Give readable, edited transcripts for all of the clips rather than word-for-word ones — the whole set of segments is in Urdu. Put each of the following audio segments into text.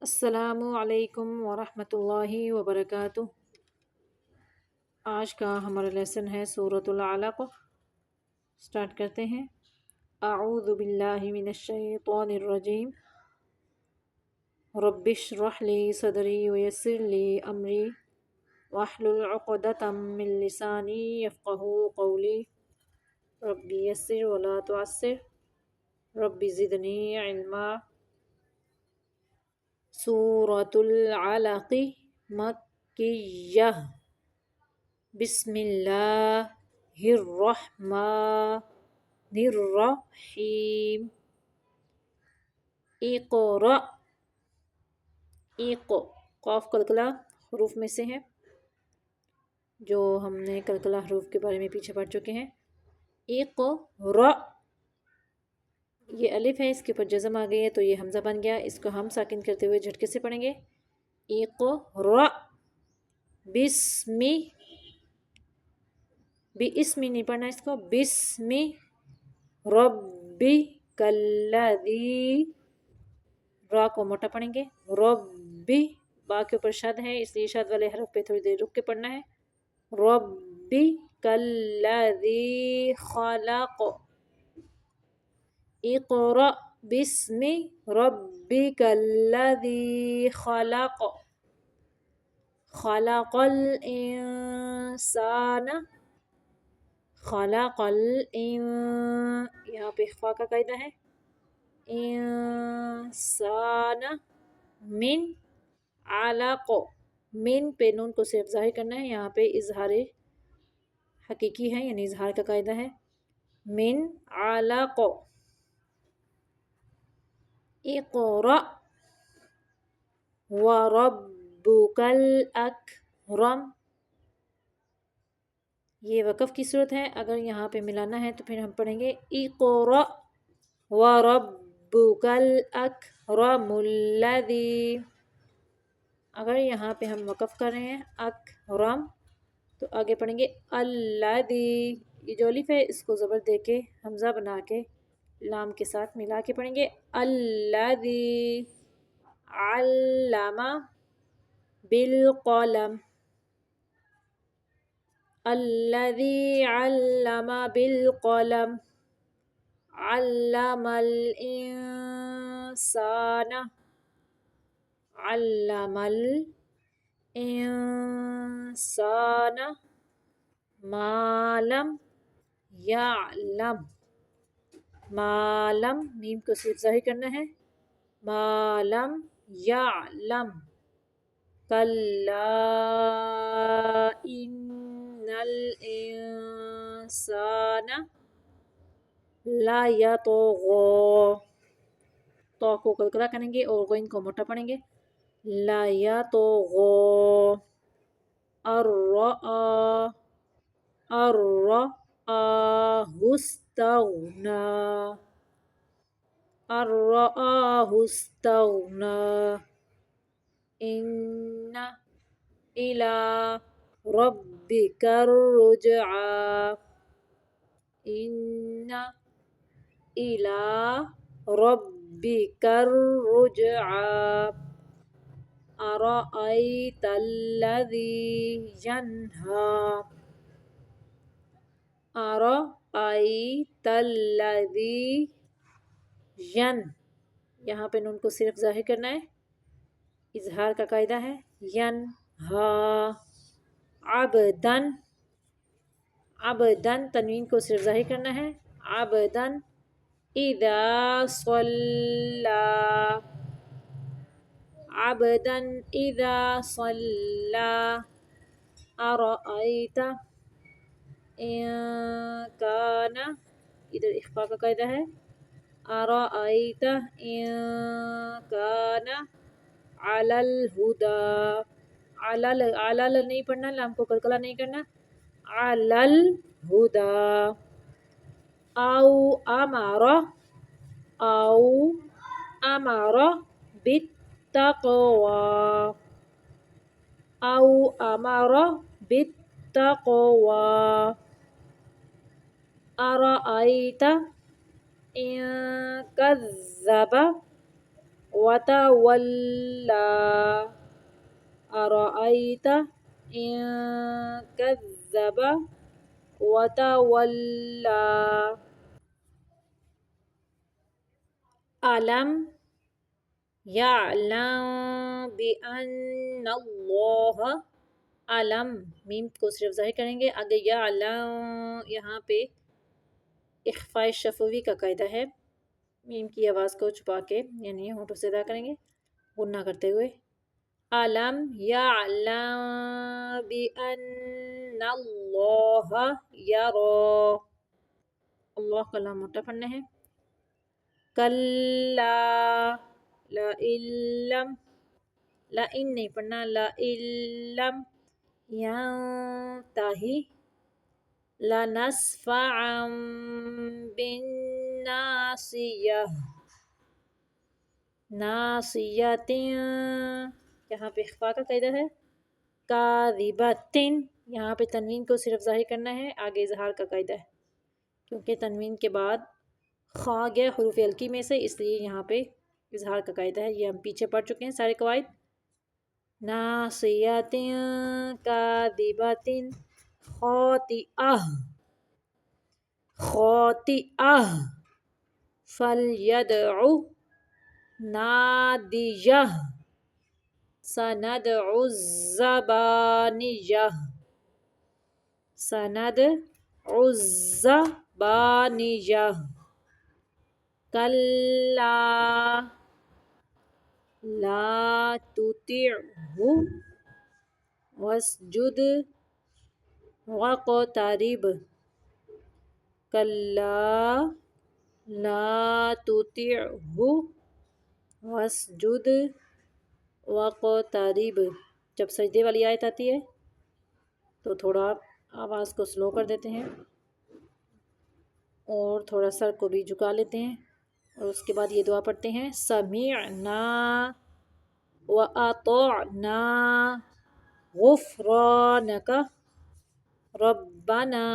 السلام علیکم ورحمۃ اللہ وبرکاتہ۔ آج کا ہمارا لیسن ہے سورۃ العلق۔ سٹارٹ کرتے ہیں۔ اعوذ باللہ من الشیطان الرجیم۔ رب اشرح لی صدری ویسر لی امری واحلل عقدۃ من لسانی یفقہوا قولی رب یسر ولا تعسر رب زدنی علما۔ سورۃ العلق مکیہ۔ بسم اللہ الرحمن الرحیم۔ اقرأ، قاف قلقلہ حروف میں سے ہے جو ہم نے قلقلہ حروف کے بارے میں پیچھے پڑھ چکے ہیں۔ اقرأ، یہ الف ہے، اس کے اوپر جزم آ گئی ہے تو یہ حمزہ بن گیا، اس کو ہم ساکن کرتے ہوئے جھٹکے سے پڑھیں گے۔ اقرأ بسمی، بسمی نہیں پڑھنا اس کو، بسمی ربک الذی، را کو موٹا پڑھیں گے، ربی، با کے اوپر شد ہے اس لیے شد والے حرف پہ تھوڑی دیر رک کے پڑھنا ہے۔ ربک الذی خلق، اقرأ بسم ربک الذی خلق، خلق الانسان، خلق یہاں پہ اخفاء کا قاعدہ ہے، انسان من علق، من پہ نون کو صرف ظاہر کرنا ہے، یہاں پہ اظہار حقیقی ہے یعنی اظہار کا قاعدہ ہے، من علق۔ اقرأ وربک الاکرم، یہ وقف کی صورت ہے، اگر یہاں پہ ملانا ہے تو پھر ہم پڑھیں گے اقرأ وربک الاکرم الذی، اگر یہاں پہ ہم وقف کر رہے ہیں اکرم تو آگے پڑھیں گے الذی، یہ جو الف ہے اس کو زبر دے کے حمزہ بنا کے لام کے ساتھ ملا کے پڑھیں گے الذی علم بالقلم، الذی علم بالقلم، علم الانسان، علم الانسان ما لم یعلم، ما لم میم کو صرف ظاہر کرنا ہے، ما لم یعلم، کلا ان الانسان لیطغی، تو کو قلقلہ کریں گے اور غین کو موٹا پڑھیں گے، لیطغی، الرآہ استغنی، الرآہ استغنی، ان الی ربک الرجعی، ان الی ربک الرجعی، ارأیت الذی ینہی، ارأیت الذی یہاں پہ نون کو صرف ظاہر کرنا ہے، اظہار کا قاعدہ ہے، ینہا، عبدن، عبدن تنوین کو صرف ظاہر کرنا ہے، عبدن اذا صلی، عبدن اذا صلی، ارأیت ان کان، ادھر اخفاء کا قاعدہ ہے، ارأیت ان کان علی الہدی، علل نہیں پڑھنا، لام کو قلقلہ نہیں کرنا، علی الہدی، او امر، او امر بالتقوی، او امر بالتقوی، ارأیت ان کذب وتولى أرأيت إن كذب وتولى ألم يعلم بأن الله علم میم کو صرف ظاہر کریں گے. اگر یعلم یہاں پہ اخفاء شفوی کا قاعدہ ہے، میم کی آواز کو چھپا کے یعنی ہونٹوں سے ادا کریں گے غنہ کرتے ہوئے. علم یعلم بأن اللہ یرا، اللہ کا لام موٹا پڑھنا ہے. کلا لئن، لئن نہیں پڑھنا، لئن ینتہی لنسفعا بالناصیہ، ناصیۃ یہاں پہ اخفاء کا قاعدہ ہے. کاذبۃ یہاں پہ تنوین کو صرف ظاہر کرنا ہے، آگے اظہار کا قاعدہ ہے کیونکہ تنوین کے بعد خا گیا حروف ہلکی میں سے، اس لیے یہاں پہ اظہار کا قاعدہ ہے. یہ ہم پیچھے پڑھ چکے ہیں سارے قواعد. ناصیۃ کاذبۃ خاطئہ، خاطئہ فلیدع نادیہ سندع الزبانیہ، سندع الزبانیہ. کلا لا تطعہ واسجد واقترب، کلا لا تطعہ واسجد واقترب. جب سجدے والی آیت آتی ہے تو تھوڑا آواز کو سلو کر دیتے ہیں اور تھوڑا سر کو بھی جھکا لیتے ہیں، اور اس کے بعد یہ دعا پڑھتے ہیں سمعنا وأطعنا غفرانک ربنا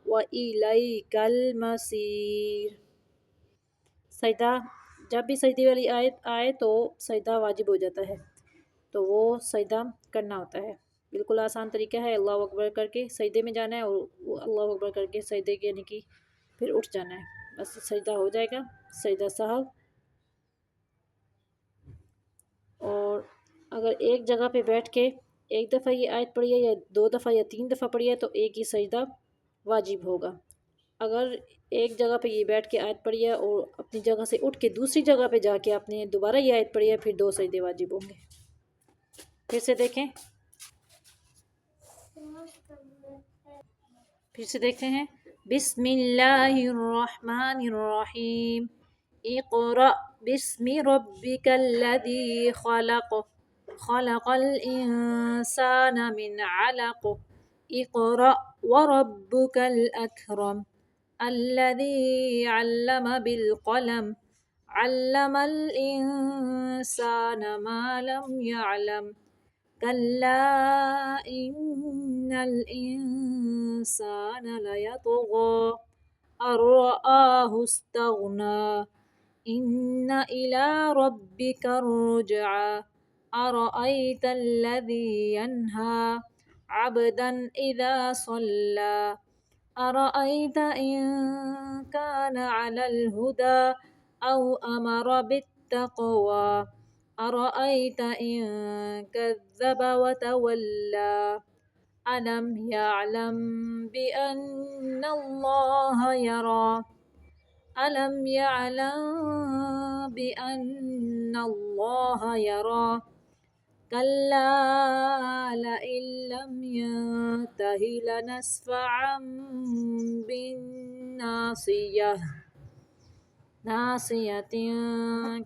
وإلیک المصیر. سجدہ، جب بھی سجدے والی آیت آئے تو سجدہ واجب ہو جاتا ہے، تو وہ سجدہ کرنا ہوتا ہے. بالکل آسان طریقہ ہے، اللہ اکبر کر کے سجدے میں جانا ہے اور اللہ اکبر کر کے سجدے کے یعنی کہ پھر اٹھ جانا ہے، بس سجدہ ہو جائے گا، سجدہ سہو. اور اگر ایک جگہ پہ بیٹھ کے ایک دفعہ یہ آیت پڑھی ہے یا 2 دفعہ یا 3 دفعہ پڑھی ہے تو ایک ہی سجدہ واجب ہوگا. اگر ایک جگہ پہ یہ بیٹھ کے آیت پڑھی ہے اور اپنی جگہ سے اٹھ کے دوسری جگہ پہ جا کے آپ نے دوبارہ یہ آیت پڑھی ہے، پھر 2 سجدے واجب ہوں گے. پھر سے دیکھیں، پھر سے دیکھتے ہیں. بسم اللہ الرحمن الرحیم. اقرأ بسم ربک الذی خلق، خلق الانسان من علق. اقرأ وربک الاکرم الذی علم بالقلم، علم الانسان ما لم يعلم. کلا ان الانسان لیطغی ان رآہ استغنی، ان الی ربک الرجعی. ارأیت الذی ینہی عبدا اذا صلی، ارأیت ان کان علی الہدی او امر بالتقوی. ارأیت ان کذب وتولی. ألم يعلم بأن الله يرى، ألم يعلم بأن الله يرى. كلا لئن لم ينته لنسفعا بالناصية، ناصية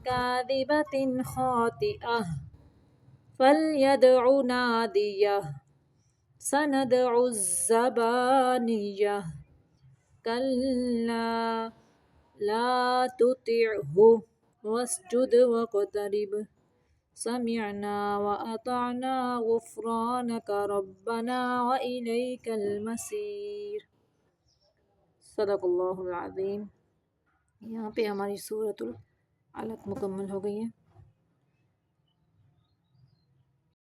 كاذبة خاطئة فليدع ناديه سندع الزبانية. كلا لا تطعه واسجد واقترب، سمعنا وأطعنا غفرانك ربنا وإليك المصير. صدق اللہ العظیم. یہاں پہ ہماری سورۃ علق مکمل ہو گئی ہے.